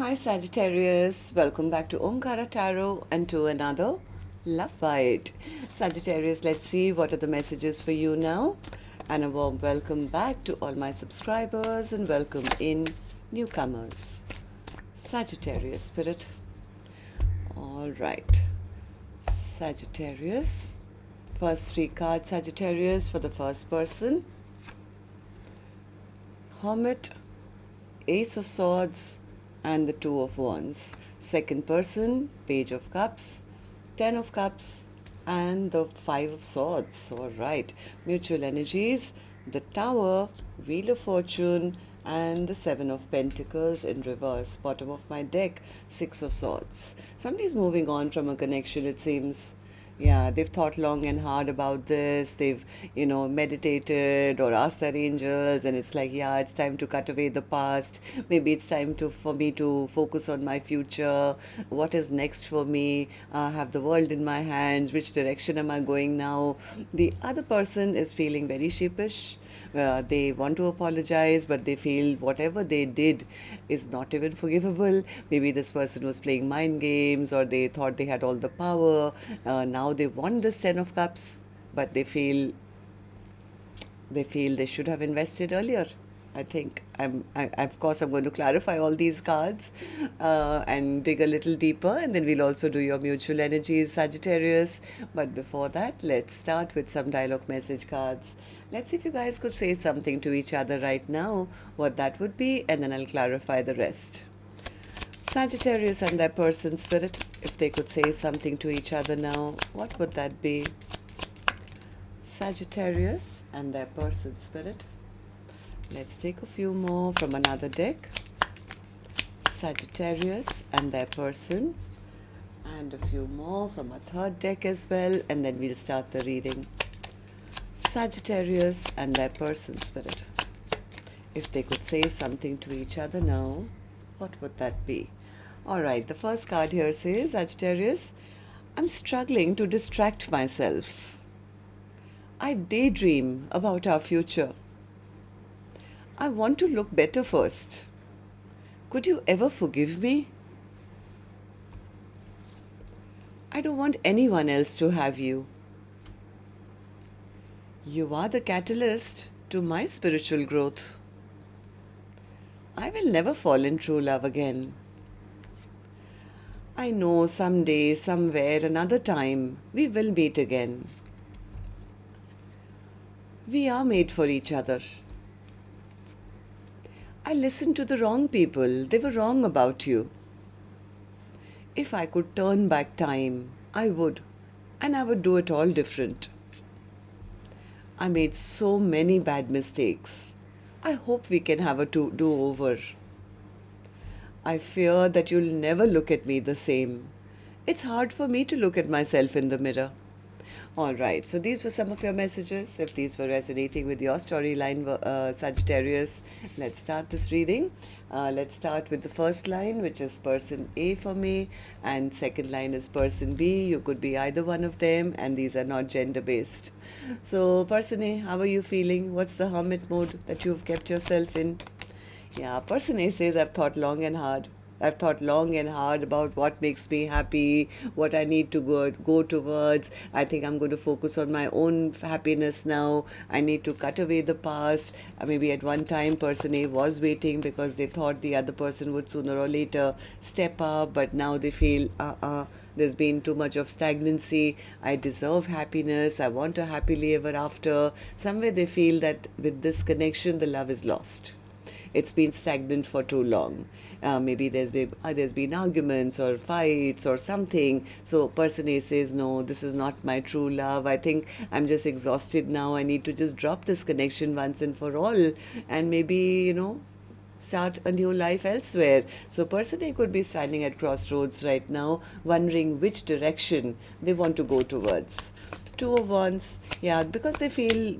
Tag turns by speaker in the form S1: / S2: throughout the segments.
S1: Hi Sagittarius, welcome back to Omkaratarot and to another Love Bite. Sagittarius, let's see what are the messages for you now. And a warm welcome back to all my subscribers and welcome in newcomers. Sagittarius spirit. All right. Sagittarius. First three cards, Sagittarius, for the first person. Hermit, Ace of Swords, and the Two of Wands. Second person, Page of Cups, Ten of Cups, and the Five of Swords. All right. Mutual energies, the Tower, Wheel of Fortune, and the Seven of Pentacles in reverse. Bottom of my deck, Six of Swords. Somebody's moving on from a connection, it seems. Yeah, they've thought long and hard about this. They've, meditated or asked their angels, and it's like, yeah, it's time to cut away the past. Maybe it's time for me to focus on my future. What is next for me? I have the world in my hands. Which direction am I going now? The other person is feeling very sheepish. They want to apologize, but they feel whatever they did is not even forgivable. Maybe this person was playing mind games, or they thought they had all the power. Now they want this Ten of Cups, but they feel they should have invested earlier. I think of course I'm going to clarify all these cards and dig a little deeper, and then we'll also do your mutual energies, Sagittarius. But before that, let's start with some dialogue message cards. Let's see if you guys could say something to each other right now, what that would be, and then I'll clarify the rest. Sagittarius and their person spirit, if they could say something to each other now, what would that be? Sagittarius and their person spirit. Let's take a few more from another deck. Sagittarius and their person. And a few more from a third deck as well, and then we'll start the reading. Sagittarius and their person spirit. If they could say something to each other now, what would that be? All right, the first card here says, Sagittarius, I'm struggling to distract myself. I daydream about our future. I want to look better first. Could you ever forgive me? I don't want anyone else to have you. You are the catalyst to my spiritual growth. I will never fall in true love again. I know someday, somewhere, another time, we will meet again. We are made for each other. I listened to the wrong people. They were wrong about you. If I could turn back time, I would, and I would do it all different. I made so many bad mistakes. I hope we can have a do-over. I fear that you'll never look at me the same. It's hard for me to look at myself in the mirror. All right, so these were some of your messages. If these were resonating with your storyline, Sagittarius, let's start this reading. Let's start with the first line, which is person A for me, and second line is person B. You could be either one of them, and these are not gender-based. So person A, how are you feeling? What's the hermit mode that you've kept yourself in? Yeah, person A says, I've thought long and hard. I've thought long and hard about what makes me happy, what I need to go towards. I think I'm going to focus on my own happiness now. I need to cut away the past. Maybe at one time, person A was waiting because they thought the other person would sooner or later step up, but now they feel, there's been too much of stagnancy. I deserve happiness. I want a happily ever after. Somewhere they feel that with this connection, the love is lost. It's been stagnant for too long. Maybe there's been arguments or fights or something. So person A says, no, this is not my true love. I think I'm just exhausted now. I need to just drop this connection once and for all, and maybe, start a new life elsewhere. So person A could be standing at crossroads right now, wondering which direction they want to go towards. Two of Wands, yeah, because they feel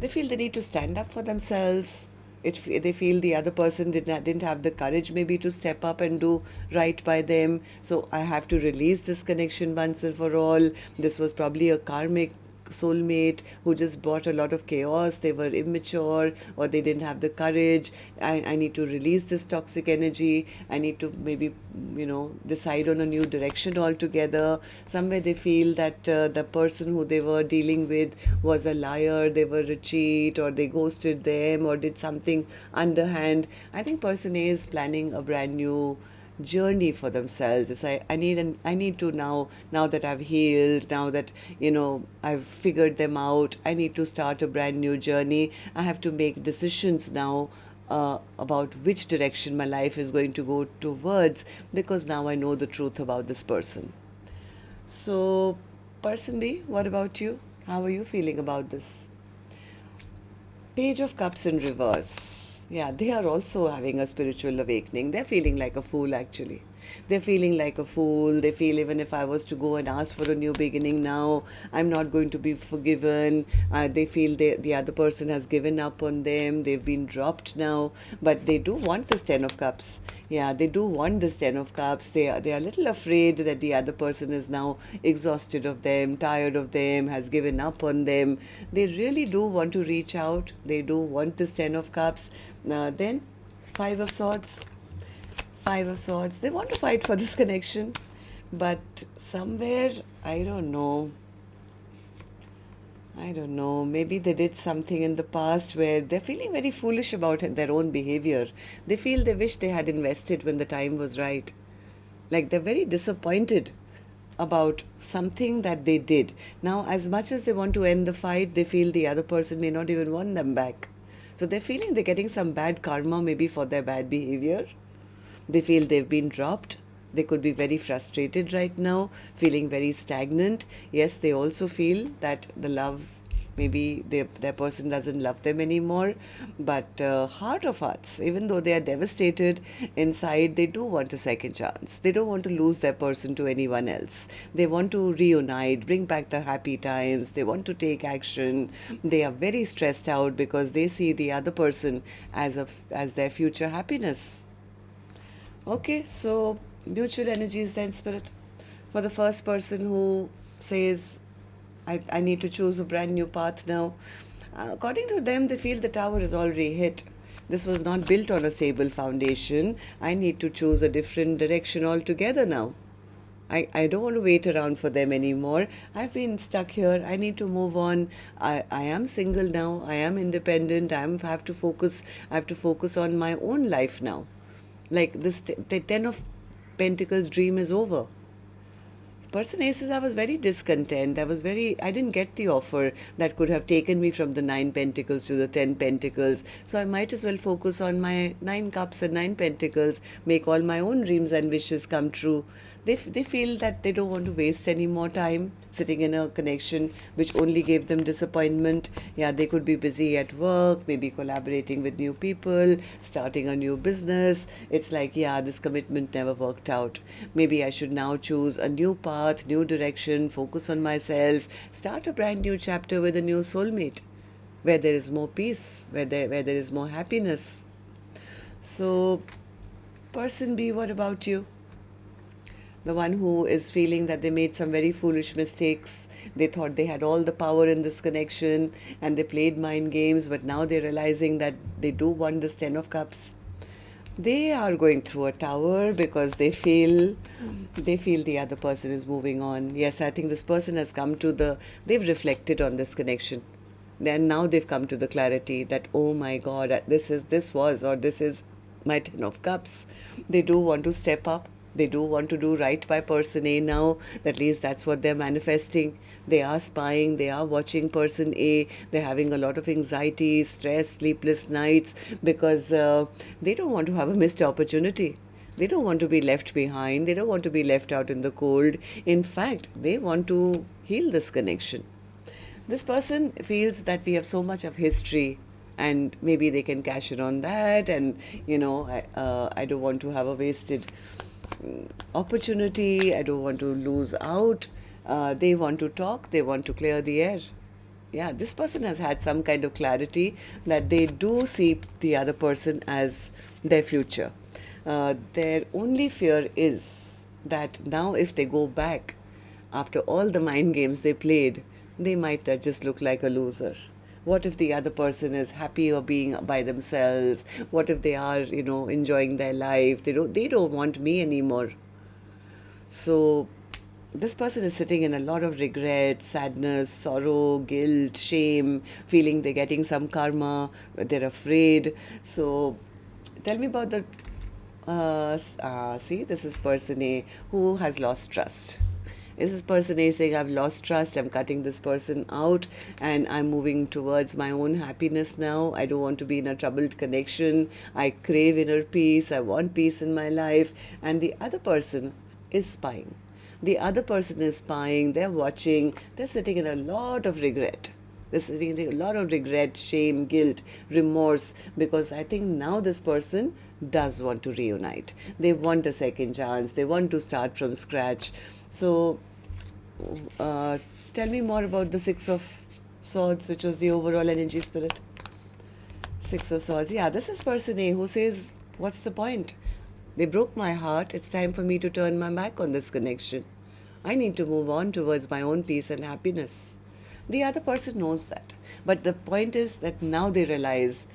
S1: they need to stand up for themselves. They feel the other person didn't have the courage maybe to step up and do right by them. So I have to release this connection once and for all. This was probably a karmic soulmate who just brought a lot of chaos. They were immature, or they didn't have the courage. I need to release this toxic energy. I need to maybe, decide on a new direction altogether. Somewhere they feel that the person who they were dealing with was a liar, they were a cheat, or they ghosted them, or did something underhand. I think person A is planning a brand new journey for themselves. It's I need to now that I've healed, now that I've figured them out, I need to start a brand new journey. I have to make decisions now about which direction my life is going to go towards, because now I know the truth about this person. So, person B, what about you? How are you feeling about this? Page of Cups in reverse. Yeah, they are also having a spiritual awakening. They're feeling like a fool, actually. They're feeling like a fool. They feel even if I was to go and ask for a new beginning now, I'm not going to be forgiven. They feel the other person has given up on them. They've been dropped now. But they do want this Ten of Cups. Yeah, they do want this Ten of Cups. They are a little afraid that the other person is now exhausted of them, tired of them, has given up on them. They really do want to reach out. They do want this Ten of Cups. Then, Five of Swords. Five of Swords. They want to fight for this connection, but somewhere, I don't know, maybe they did something in the past where they're feeling very foolish about their own behavior. They feel they wish they had invested when the time was right. Like they're very disappointed about something that they did. Now, as much as they want to end the fight, they feel the other person may not even want them back. So they're feeling they're getting some bad karma maybe for their bad behavior. They feel they've been dropped. They could be very frustrated right now, feeling very stagnant. Yes, they also feel that the love, maybe their person doesn't love them anymore. But heart of hearts, even though they are devastated inside, they do want a second chance. They don't want to lose their person to anyone else. They want to reunite, bring back the happy times. They want to take action. They are very stressed out because they see the other person as their future happiness. Okay, so mutual energies then, Spirit. For the first person who says, I need to choose a brand new path now. According to them, they feel the tower is already hit. This was not built on a stable foundation. I need to choose a different direction altogether now. I don't want to wait around for them anymore. I've been stuck here. I need to move on. I am single now. I am independent. I have to focus on my own life now. Like this, the Ten of Pentacles dream is over. Person A says, I was very discontent. I didn't get the offer that could have taken me from the 9 Pentacles to the 10 Pentacles. So I might as well focus on my 9 Cups and 9 Pentacles, make all my own dreams and wishes come true. They feel that they don't want to waste any more time sitting in a connection which only gave them disappointment. Yeah, they could be busy at work, maybe collaborating with new people, starting a new business. It's like, yeah, this commitment never worked out. Maybe I should now choose a new path, new direction, focus on myself, start a brand new chapter with a new soulmate, where there is more peace, where there is more happiness. So, person B, what about you? The one who is feeling that they made some very foolish mistakes. They thought they had all the power in this connection and they played mind games, but now they're realizing that they do want this Ten of Cups. They are going through a tower because they feel the other person is moving on. Yes, I think this person has come to they've reflected on this connection. Then now they've come to the clarity that, oh my God, this is my Ten of Cups. They do want to step up. They do want to do right by person A now. At least that's what they're manifesting. They are spying. They are watching person A. They're having a lot of anxiety, stress, sleepless nights because they don't want to have a missed opportunity. They don't want to be left behind. They don't want to be left out in the cold. In fact, they want to heal this connection. This person feels that we have so much of history and maybe they can cash in on that. And, I don't want to have a wasted opportunity. I don't want to lose out. They want to talk. They want to clear the air. Yeah, this person has had some kind of clarity that they do see the other person as their future. Their only fear is that now if they go back after all the mind games they played, they might just look like a loser. What if the other person is happy or being by themselves? What if they are, enjoying their life? They don't want me anymore. So this person is sitting in a lot of regret, sadness, sorrow, guilt, shame, feeling they're getting some karma, they're afraid. So tell me about the see, this is person A who has lost trust. This is person A saying, I've lost trust, I'm cutting this person out, and I'm moving towards my own happiness now. I don't want to be in a troubled connection. I crave inner peace. I want peace in my life. And the other person is spying. The other person is spying, they're watching, they're sitting in a lot of regret. They're sitting in a lot of regret, shame, guilt, remorse, because I think now this person does want to reunite. They want a second chance. They want to start from scratch. So tell me more about the Six of Swords, which was the overall energy spirit. Six of Swords. Yeah, this is person A who says, what's the point? They broke my heart. It's time for me to turn my back on this connection. I need to move on towards my own peace and happiness. The other person knows that. But the point is that now they realize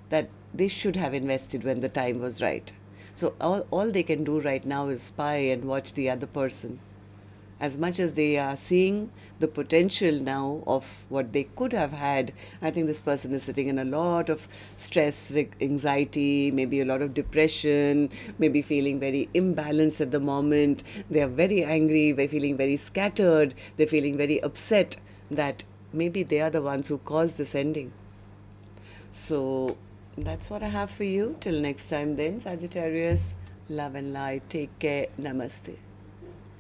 S1: that they should have invested when the time was right. So all they can do right now is spy and watch the other person. As much as they are seeing the potential now of what they could have had, I think this person is sitting in a lot of stress, anxiety, maybe a lot of depression, maybe feeling very imbalanced at the moment. They are very angry, they're feeling very scattered, they're feeling very upset that maybe they are the ones who caused this ending. So that's what I have for you. Till next time then, Sagittarius, love and light. Take care. Namaste.